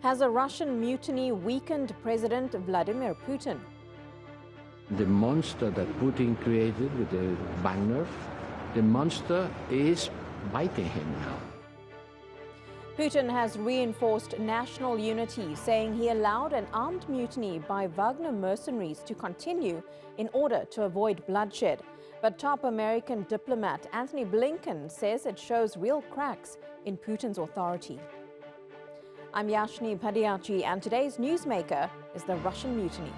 Has a Russian mutiny weakened President Vladimir Putin? The monster that Putin created with the Wagner, the monster is biting him now. Putin has reinforced national unity, saying he allowed an armed mutiny by Wagner mercenaries to continue in order to avoid bloodshed. But top American diplomat Anthony Blinken says it shows real cracks in Putin's authority. I'm Yashni Padiachi, and today's newsmaker is the Russian mutiny.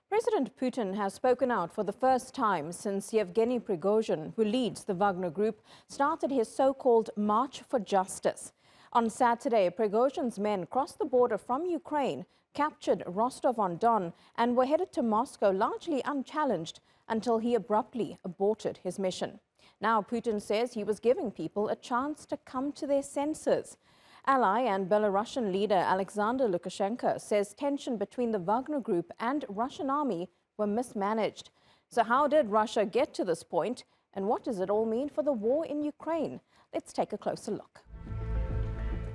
President Putin has spoken out for the first time since Yevgeny Prigozhin, who leads the Wagner Group, started his so-called March for Justice. On Saturday, Prigozhin's men crossed the border from Ukraine, captured Rostov-on-Don, and were headed to Moscow largely unchallenged until he abruptly aborted his mission. Now Putin says he was giving people a chance to come to their senses. Ally and Belarusian leader Alexander Lukashenko says tension between the Wagner Group and Russian army were mismanaged. So how did Russia get to this point, and what does it all mean for the war in Ukraine? Let's take a closer look.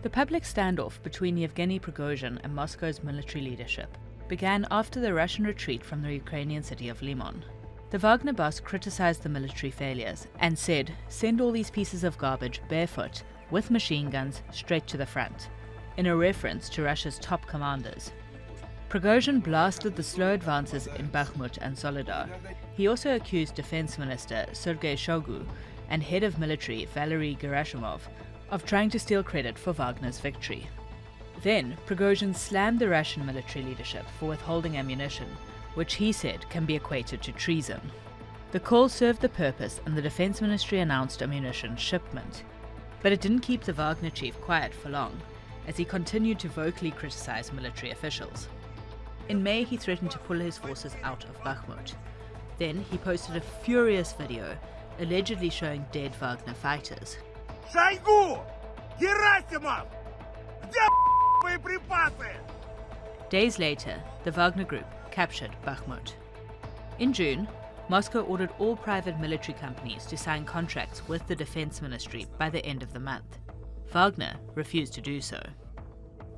The public standoff between Yevgeny Prigozhin and Moscow's military leadership began after the Russian retreat from the Ukrainian city of Lyman. The Wagner boss criticized the military failures and said, "Send all these pieces of garbage barefoot with machine guns straight to the front," in a reference to Russia's top commanders. Prigozhin blasted the slow advances in Bakhmut and Soledar. He also accused Defense Minister Sergei Shoigu and head of military Valery Gerasimov of trying to steal credit for Wagner's victory. Then, Prigozhin slammed the Russian military leadership for withholding ammunition, which he said can be equated to treason. The call served the purpose, and the Defense Ministry announced ammunition shipment. But it didn't keep the Wagner chief quiet for long, as he continued to vocally criticize military officials. In May, he threatened to pull his forces out of Bakhmut. Then he posted a furious video, allegedly showing dead Wagner fighters. Шойгу! Герасимов! Где боеприпасы? Days later, the Wagner Group captured Bakhmut. In June, Moscow ordered all private military companies to sign contracts with the Defense Ministry by the end of the month. Wagner refused to do so.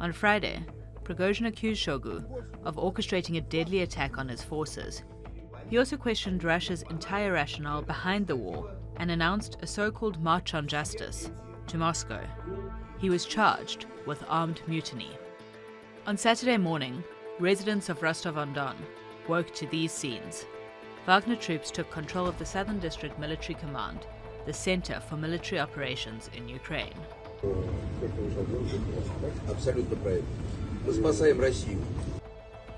On Friday, Prigozhin accused Shoigu of orchestrating a deadly attack on his forces. He also questioned Russia's entire rationale behind the war and announced a so-called March on Justice to Moscow. He was charged with armed mutiny. On Saturday morning, residents of Rostov-on-Don woke to these scenes. Wagner troops took control of the Southern District Military Command, the center for military operations in Ukraine.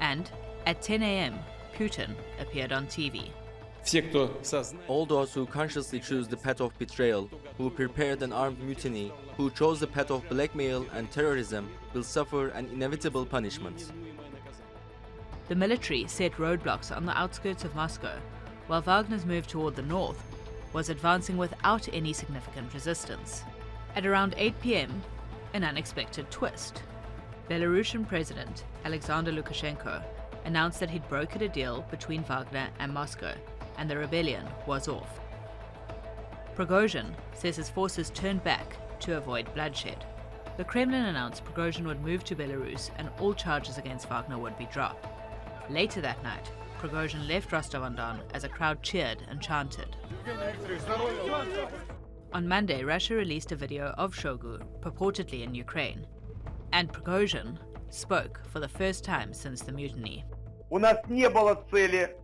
And at 10 a.m., Putin appeared on TV. All those who consciously choose the path of betrayal, who prepared an armed mutiny, who chose the path of blackmail and terrorism, will suffer an inevitable punishment. The military set roadblocks on the outskirts of Moscow, while Wagner's move toward the north was advancing without any significant resistance. At around 8 p.m., an unexpected twist. Belarusian President Alexander Lukashenko announced that he'd brokered a deal between Wagner and Moscow, and the rebellion was off. Prigozhin says his forces turned back to avoid bloodshed. The Kremlin announced Prigozhin would move to Belarus and all charges against Wagner would be dropped. Later that night, Prigozhin left Rostov-on-Don as a crowd cheered and chanted. On Monday, Russia released a video of Shoigu, purportedly in Ukraine, and Prigozhin spoke for the first time since the mutiny. У нас не было цели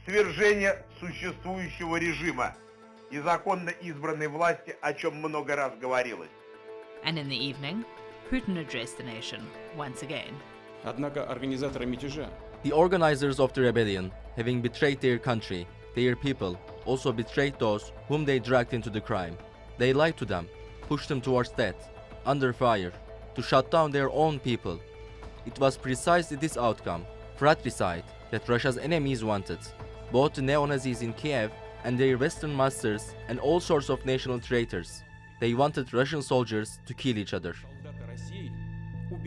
свержения существующего режима и законно избранной власти, о чем много раз говорилось. And in the evening, Putin addressed the nation once again. Однако организаторы мятежа The organizers of the rebellion, having betrayed their country, their people, also betrayed those whom they dragged into the crime. They lied to them, pushed them towards death, under fire, to shut down their own people. It was precisely this outcome, fratricide, that Russia's enemies wanted. Both the neo-Nazis in Kiev and their Western masters and all sorts of national traitors. They wanted Russian soldiers to kill each other.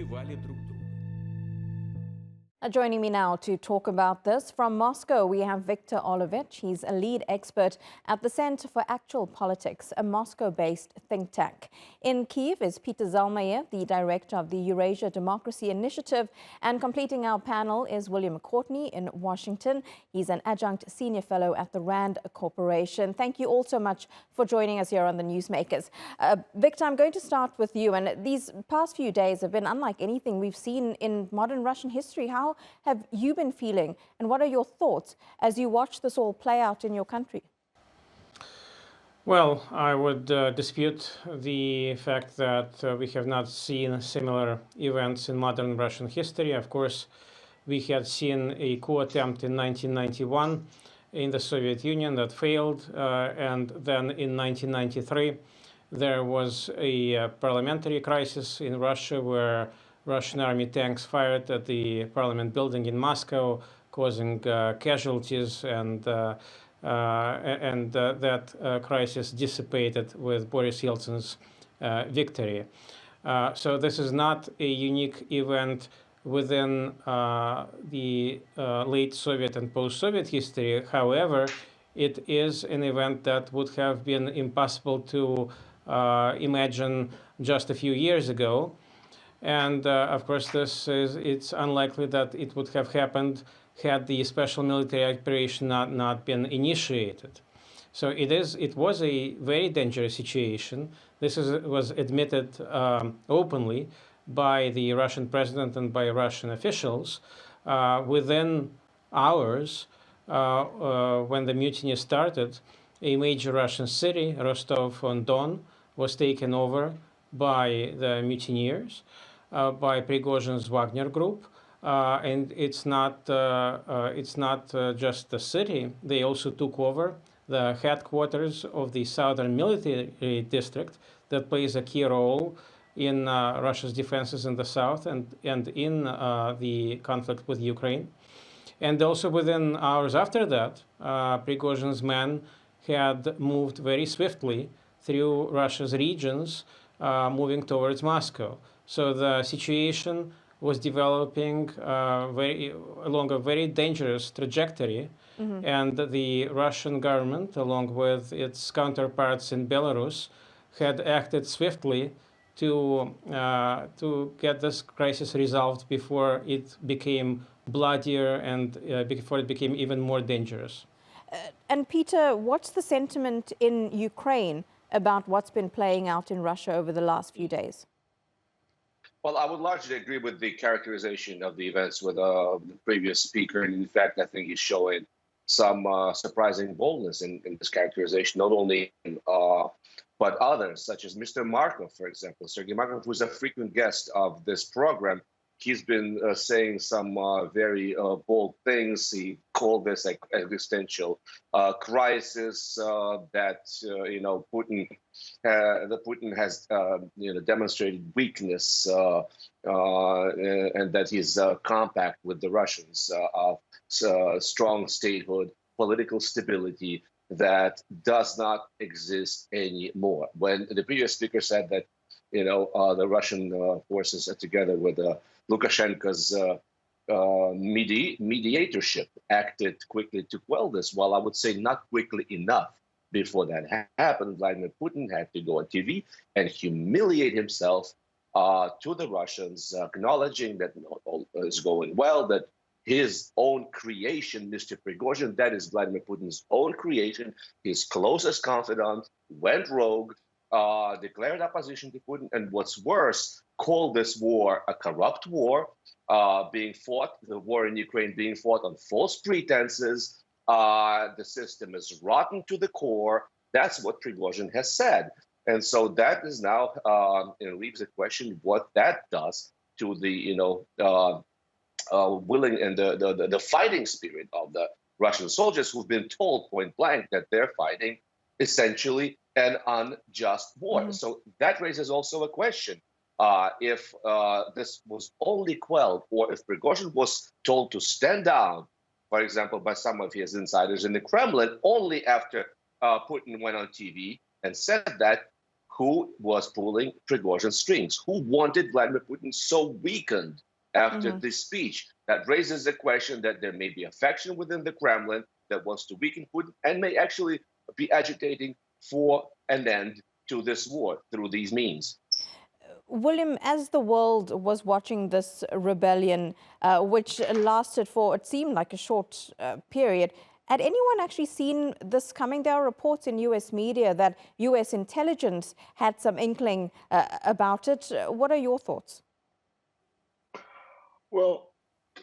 убивали друг друга. Joining me now to talk about this from Moscow, we have Viktor Olevich. He's a lead expert at the Center for Actual Politics, a Moscow-based think tank. In Kyiv is Peter Zalmayev, the director of the Eurasia Democracy Initiative. And completing our panel is William Courtney in Washington. He's an adjunct senior fellow at the RAND Corporation. Thank you all so much for joining us here on the Newsmakers. Viktor, I'm going to start with you. And these past few days have been unlike anything we've seen in modern Russian history. How have you been feeling, and what are your thoughts as you watch this all play out in your country? Well, I would dispute the fact that we have not seen similar events in modern Russian history. Of course, we had seen a coup attempt in 1991 in the Soviet Union that failed, and then in 1993 there was a parliamentary crisis in Russia where Russian army tanks fired at the parliament building in Moscow, causing casualties, and that crisis dissipated with Boris Yeltsin's victory. So this is not a unique event within the late Soviet and post-Soviet history. However, it is an event that would have been impossible to imagine just a few years ago. And of course, it's unlikely that it would have happened had the special military operation not been initiated. So it was a very dangerous situation. This was admitted openly by the Russian president and by Russian officials. Within hours, when the mutiny started, a major Russian city, Rostov-on-Don, was taken over by the mutineers, by Prigozhin's Wagner group, and it's not just the city. They also took over the headquarters of the Southern Military District that plays a key role in Russia's defenses in the south and in the conflict with Ukraine. And also within hours after that, Prigozhin's men had moved very swiftly through Russia's regions, moving towards Moscow. So the situation was developing along a very dangerous trajectory, and the Russian government, along with its counterparts in Belarus, had acted swiftly to get this crisis resolved before it became bloodier and before it became even more dangerous. And Peter, what's the sentiment in Ukraine about what's been playing out in Russia over the last few days? Well, I would largely agree with the characterization of the events with the previous speaker. And in fact, I think he's showing some surprising boldness in this characterization, not only but others, such as Mr. Markov, for example. Sergei Markov, who's a frequent guest of this program, he's been saying some very bold things. He called this an existential crisis that Putin has demonstrated weakness and that he's compact with the Russians of strong statehood, political stability that does not exist anymore. When the previous speaker said that the Russian forces are together with Lukashenko's mediatorship acted quickly to quell this. Well, I would say not quickly enough. Before that happened, Vladimir Putin had to go on TV and humiliate himself to the Russians, acknowledging that all is going well, that his own creation, Mr. Prigozhin, that is Vladimir Putin's own creation, his closest confidant, went rogue, declared opposition to Putin, and what's worse, called this war a corrupt war, the war in Ukraine being fought on false pretenses. The system is rotten to the core. That's what Prigozhin has said. And so that is now leaves the question what that does to the willing and the fighting spirit of the Russian soldiers who've been told point blank that they're fighting essentially an unjust war. So that raises also a question. If this was only quelled, or if Prigozhin was told to stand down, for example, by some of his insiders in the Kremlin, only after Putin went on TV and said that, who was pulling Prigozhin's strings, who wanted Vladimir Putin so weakened after this speech. That raises the question that there may be a faction within the Kremlin that wants to weaken Putin and may actually be agitating for an end to this war through these means. William, as the world was watching this rebellion, which lasted for, it seemed like a short period, had anyone actually seen this coming? There are reports in U.S. media that U.S. intelligence had some inkling about it. What are your thoughts? Well,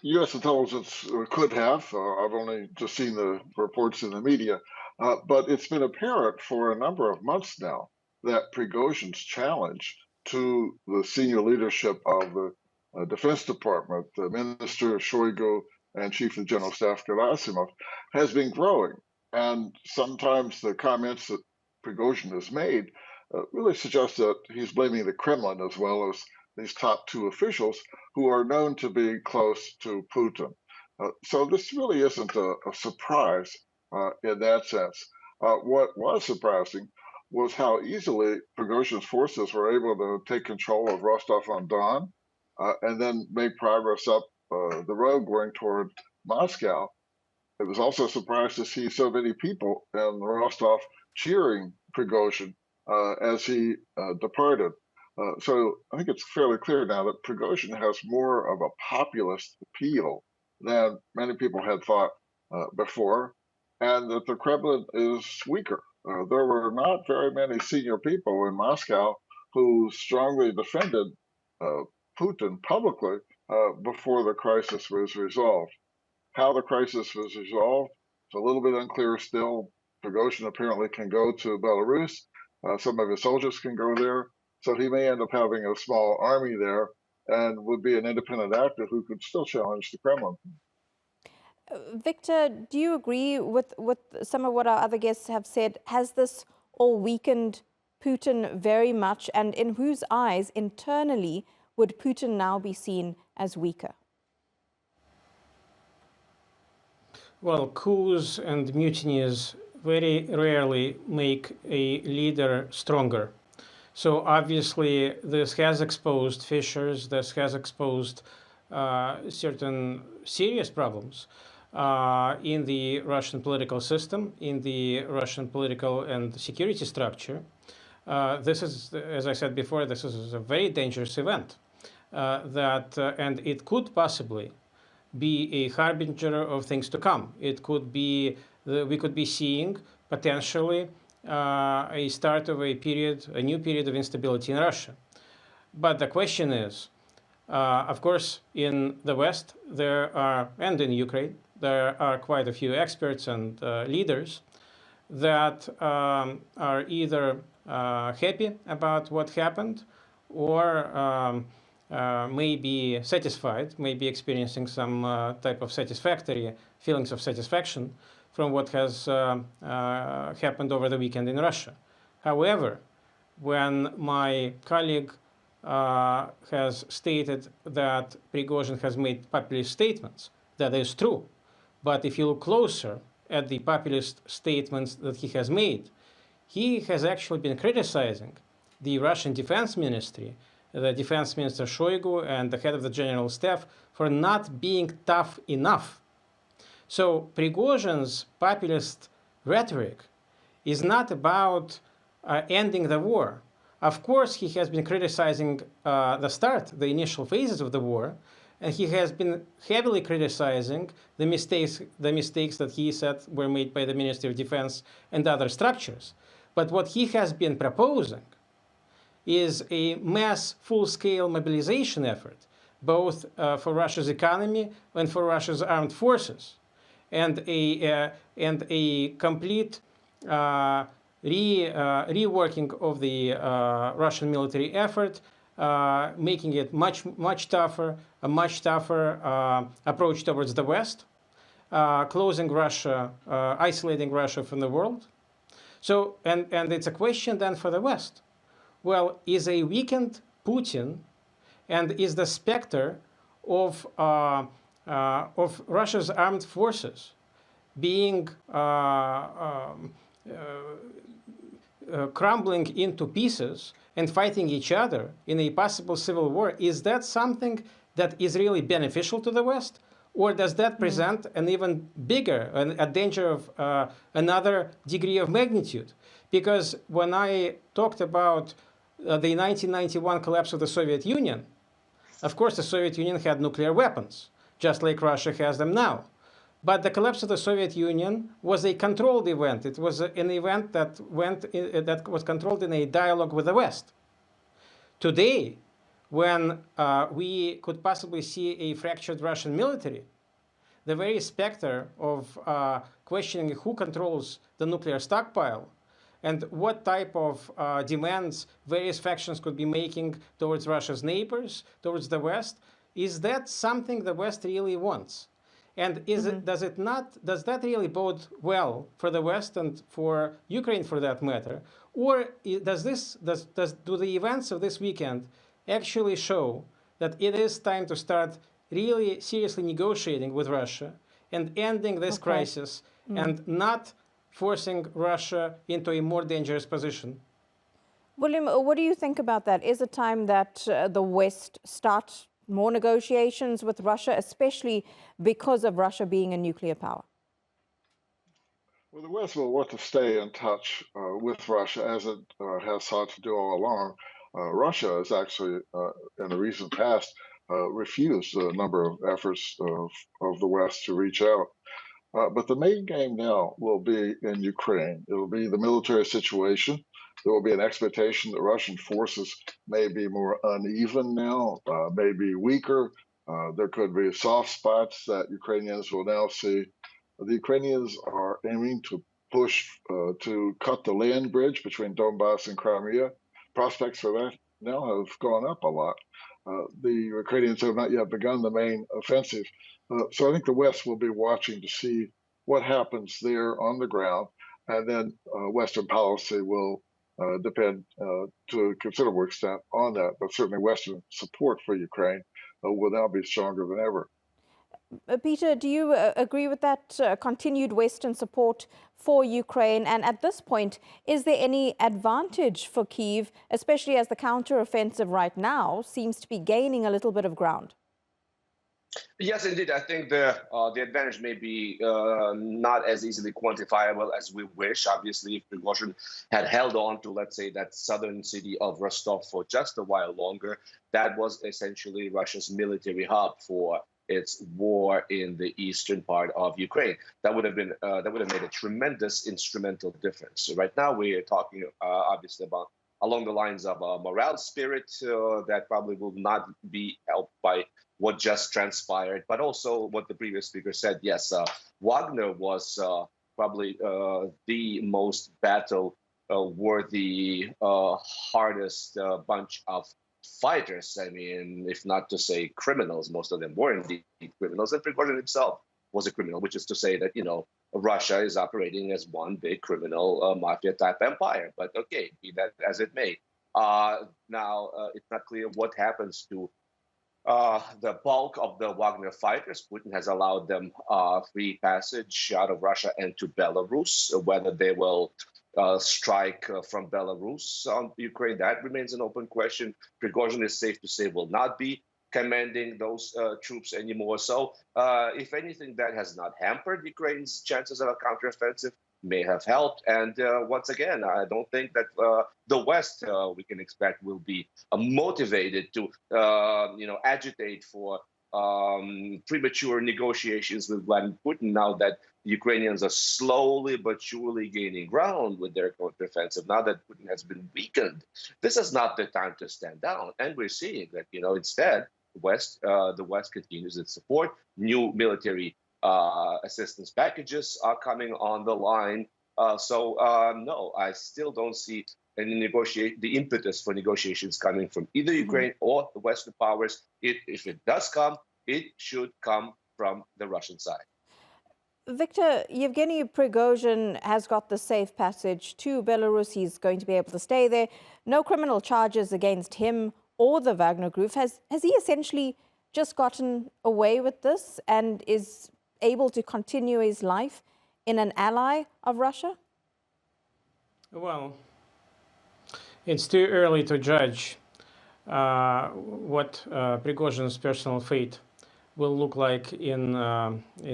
U.S. intelligence could have. I've only just seen the reports in the media. But it's been apparent for a number of months now that Prigozhin's challenge to the senior leadership of the Defense Department, the Minister Shoigu and Chief of General Staff Gerasimov, has been growing. And sometimes the comments that Prigozhin has made really suggest that he's blaming the Kremlin as well as these top two officials who are known to be close to Putin. So this really isn't a surprise in that sense. What was surprising was how easily Prigozhin's forces were able to take control of Rostov-on-Don and then make progress up the road going toward Moscow. It was also a surprise to see so many people in Rostov cheering Prigozhin as he departed. So I think it's fairly clear now that Prigozhin has more of a populist appeal than many people had thought before, and that the Kremlin is weaker. There were not very many senior people in Moscow who strongly defended Putin publicly before the crisis was resolved. How the crisis was resolved is a little bit unclear still. Prigozhin apparently can go to Belarus. Some of his soldiers can go there. So he may end up having a small army there and would be an independent actor who could still challenge the Kremlin. Victor, do you agree with some of what our other guests have said? Has this all weakened Putin very much? And in whose eyes internally would Putin now be seen as weaker? Well, coups and mutinies very rarely make a leader stronger. So obviously, this has exposed fissures, this has exposed certain serious problems in the Russian political system, in the Russian political and security structure. This is, as I said before, this is a very dangerous event and it could possibly be a harbinger of things to come. It could be, we could be seeing potentially a start of a new period of instability in Russia. But the question is, of course, in the West, and in Ukraine, there are quite a few experts and leaders that are either happy about what happened or may be satisfied, may be experiencing some type of feelings of satisfaction from what has happened over the weekend in Russia. However, when my colleague has stated that Prigozhin has made populist statements, that is true. But if you look closer at the populist statements that he has made, he has actually been criticizing the Russian Defense Ministry, the Defense Minister Shoigu and the head of the General Staff for not being tough enough. So Prigozhin's populist rhetoric is not about ending the war. Of course, he has been criticizing the initial phases of the war, and he has been heavily criticizing the mistakes that he said were made by the Ministry of Defense and other structures. But what he has been proposing is a mass, full-scale mobilization effort, both for Russia's economy and for Russia's armed forces, and a complete reworking of the Russian military effort, making it much tougher, a much tougher approach towards the West, closing Russia, isolating Russia from the world. So, and it's a question then for the West. Well, is a weakened Putin and is the specter of Russia's armed forces being crumbling into pieces and fighting each other in a possible civil war, is that something that is really beneficial to the West? Or does that present an even bigger, a danger of another degree of magnitude? Because when I talked about the 1991 collapse of the Soviet Union, of course the Soviet Union had nuclear weapons, just like Russia has them now. But the collapse of the Soviet Union was a controlled event. It was an event that was controlled in a dialogue with the West. Today, when we could possibly see a fractured Russian military, the very specter of questioning who controls the nuclear stockpile and what type of demands various factions could be making towards Russia's neighbors, towards the West, is that something the West really wants? And does that really bode well for the West and for Ukraine, for that matter? Or do the events of this weekend actually show that it is time to start really seriously negotiating with Russia and ending this crisis and not forcing Russia into a more dangerous position? William, what do you think about that? Is it time that the West starts more negotiations with Russia, especially because of Russia being a nuclear power? Well, the West will want to stay in touch with Russia, as it has sought to do all along. Russia has actually, in the recent past, refused a number of efforts of the West to reach out. But the main game now will be in Ukraine. It will be the military situation. There will be an expectation that Russian forces may be more uneven now, may be weaker. There could be soft spots that Ukrainians will now see. The Ukrainians are aiming to push to cut the land bridge between Donbass and Crimea. Prospects for that now have gone up a lot. The Ukrainians have not yet begun the main offensive. So I think the West will be watching to see what happens there on the ground, and then Western policy will depend to a considerable extent on that. But certainly Western support for Ukraine will now be stronger than ever. Peter, do you agree with that continued Western support for Ukraine? And at this point, is there any advantage for Kyiv, especially as the counteroffensive right now seems to be gaining a little bit of ground? Yes, indeed. I think the advantage may be not as easily quantifiable as we wish. Obviously, if Prigozhin had held on to, let's say, that southern city of Rostov for just a while longer, that was essentially Russia's military hub for its war in the eastern part of Ukraine. That would have made a tremendous instrumental difference. So right now, we are talking obviously about along the lines of morale spirit that probably will not be helped by what just transpired, but also what the previous speaker said. Yes, Wagner was probably the most battle-worthy, hardest bunch of fighters. I mean, if not to say criminals, most of them were indeed criminals. And Prigozhin himself was a criminal, which is to say that, Russia is operating as one big criminal mafia-type empire. But okay, be that as it may. Now, it's not clear what happens to the bulk of the Wagner fighters. Putin has allowed them free passage out of Russia and to Belarus. Whether they will strike from Belarus on Ukraine, that remains an open question. Prigozhin, is safe to say, will not be commanding those troops anymore. So, if anything, that has not hampered Ukraine's chances of a counteroffensive, may have helped. And once again, I don't think that the West, we can expect, will be motivated to, agitate for premature negotiations with Vladimir Putin now that the Ukrainians are slowly but surely gaining ground with their counteroffensive. Now that Putin has been weakened, this is not the time to stand down. And we're seeing that, instead, the West continues its support. New military assistance packages are coming on the line. No, I still don't see the impetus for negotiations coming from either Ukraine or the Western powers. If it does come, it should come from the Russian side. Viktor, Yevgeny Prigozhin has got the safe passage to Belarus. He's going to be able to stay there. No criminal charges against him or the Wagner Group. Has he essentially just gotten away with this and is able to continue his life in an ally of Russia? Well, It's too early to judge what Prigozhin's personal fate will look like in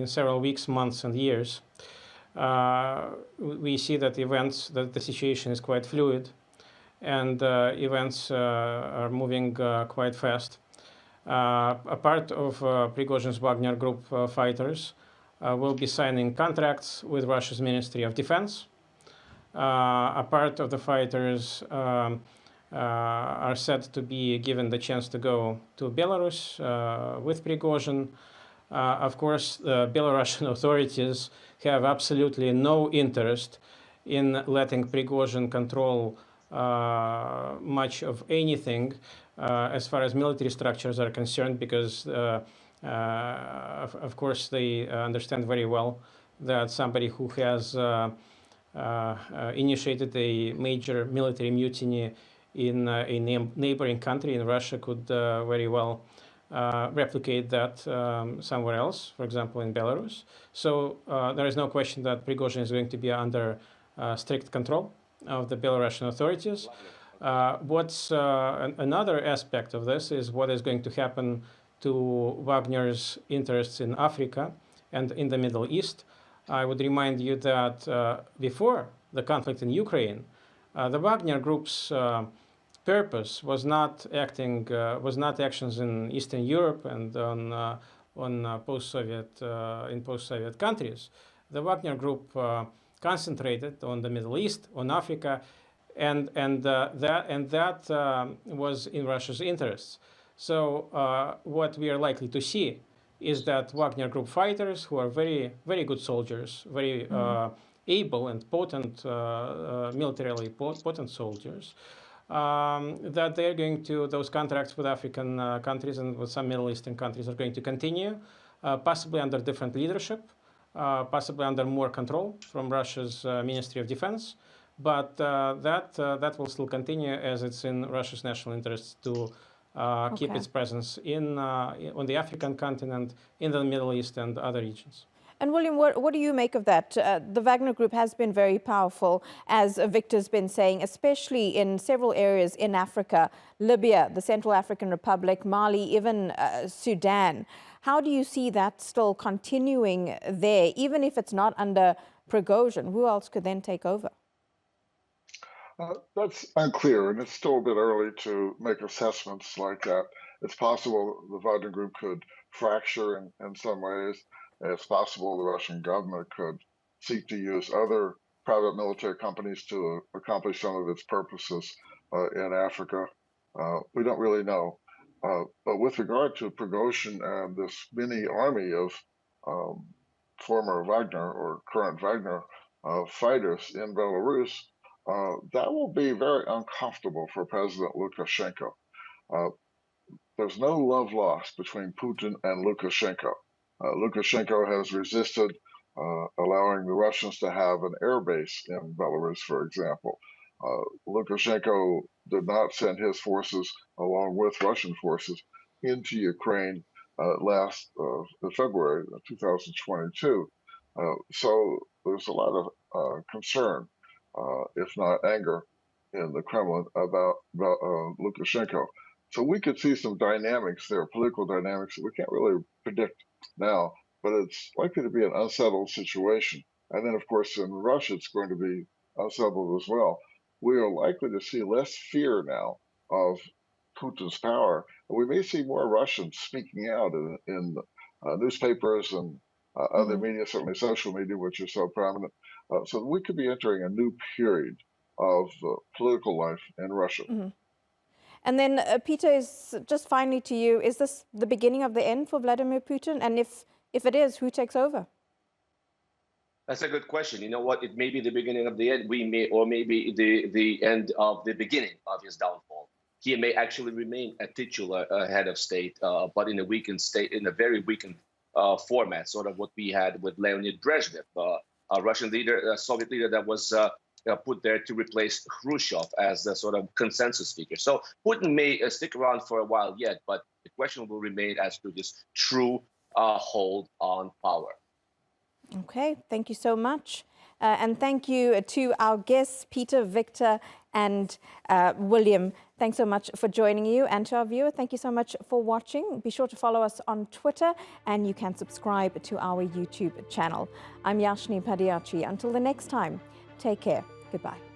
several weeks, months, and years. We see that the situation is quite fluid, and events are moving quite fast. A part of Prigozhin's Wagner group fighters will be signing contracts with Russia's Ministry of Defense. A part of the fighters are said to be given the chance to go to Belarus with Prigozhin. Of course, the Belarusian authorities have absolutely no interest in letting Prigozhin control much of anything as far as military structures are concerned, because of course they understand very well that somebody who has initiated a major military mutiny in a neighboring country in Russia could very well replicate that somewhere else, for example, in Belarus. So there is no question that Prigozhin is going to be under strict control of the Belarusian authorities. What's another aspect of this is what is going to happen to Wagner's interests in Africa and in the Middle East. I would remind you that before the conflict in Ukraine, the Wagner Group's purpose was not actions in Eastern Europe and on post-Soviet countries. The Wagner Group concentrated on the Middle East, on Africa, and that was in Russia's interests. So what we are likely to see is that Wagner Group fighters, who are very, very good soldiers, very able and potent, militarily potent soldiers, that they're going to, those contracts with African countries and with some Middle Eastern countries are going to continue, possibly under different leadership, possibly under more control from Russia's Ministry of Defense. But that will still continue, as it's in Russia's national interests to keep its presence on the African continent, in the Middle East and other regions. And William, what do you make of that? The Wagner Group has been very powerful, as Victor's been saying, especially in several areas in Africa, Libya, the Central African Republic, Mali, even Sudan. How do you see that still continuing there, even if it's not under Prigozhin? Who else could then take over? That's unclear, and it's still a bit early to make assessments like that. It's possible the Wagner Group could fracture in some ways. It's possible the Russian government could seek to use other private military companies to accomplish some of its purposes in Africa. We don't really know. But with regard to Prigozhin and this mini army of former Wagner or current Wagner fighters in Belarus, that will be very uncomfortable for President Lukashenko. There's no love lost between Putin and Lukashenko. Lukashenko has resisted allowing the Russians to have an air base in Belarus, for example. Lukashenko did not send his forces along with Russian forces into Ukraine last February 2022. So there's a lot of concern, if not anger, in the Kremlin about Lukashenko. So we could see some dynamics there, political dynamics that we can't really predict now, but it's likely to be an unsettled situation. And then, of course, in Russia, it's going to be unsettled as well. We are likely to see less fear now of Putin's power. We may see more Russians speaking out in newspapers and other media, certainly social media, which is so prominent. So we could be entering a new period of political life in Russia. And then, Peter, is just finally to you, is this the beginning of the end for Vladimir Putin? And if it is, who takes over? That's a good question. You know what? It may be the beginning of the end. Or maybe the end of the beginning of his downfall. He may actually remain a titular head of state, but in a weakened state, in a very weakened format, sort of what we had with Leonid Brezhnev, a Russian leader, a Soviet leader that was put there to replace Khrushchev as the sort of consensus figure. So Putin may stick around for a while yet, but the question will remain as to his true hold on power. Okay, thank you so much. And thank you to our guests, Peter, Victor, and William. Thanks so much for joining you. And to our viewer, thank you so much for watching. Be sure to follow us on Twitter, and you can subscribe to our YouTube channel. I'm Yashni Padiachi. Until the next time, take care. Goodbye.